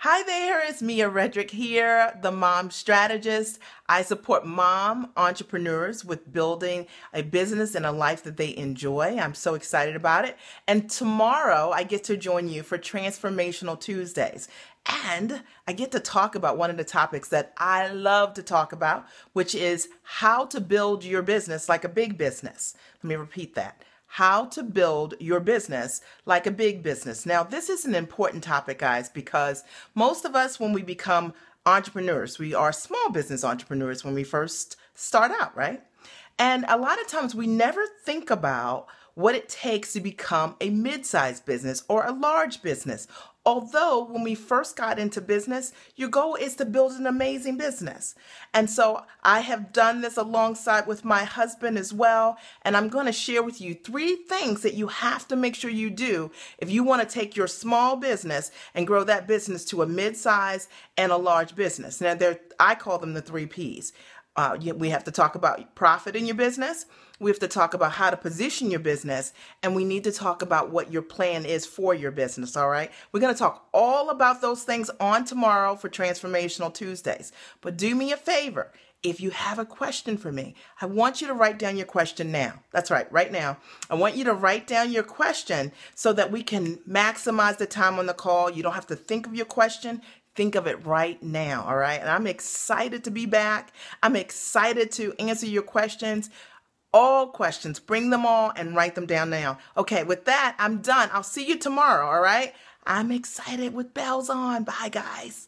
Hi there, it's Mia Redrick here, the Mom Strategist. I support mom entrepreneurs with building a business and a life that they enjoy. I'm so excited about it. And tomorrow I get to join you for Transformational Tuesdays. And I get to talk about one of the topics that I love to talk about, which is how to build your business like a big business. Let me repeat that. How to build your business like a big business. Now, this is an important topic, guys, because most of us, when we become entrepreneurs, we are small business entrepreneurs when we first start out, right? And a lot of times we never think about what it takes to become a mid-sized business or a large business. Although when we first got into business, your goal is to build an amazing business. And so I have done this alongside with my husband as well. And I'm going to share with you 3 things that you have to make sure you do if you want to take your small business and grow that business to a mid-size and a large business. Now, I call them the 3 Ps. We have to talk about profit in your business. We have to talk about how to position your business, and we need to talk about what your plan is for your business, all right? We're going to talk all about those things on tomorrow for Transformational Tuesdays. But do me a favor. If you have a question for me, I want you to write down your question now. That's right, right now. I want you to write down your question so that we can maximize the time on the call. You don't have to think of your question. Think of it right now, all right? And I'm excited to be back. I'm excited to answer your questions. All questions, bring them all and write them down now. Okay, with that, I'm done. I'll see you tomorrow, all right? I'm excited with bells on. Bye, guys.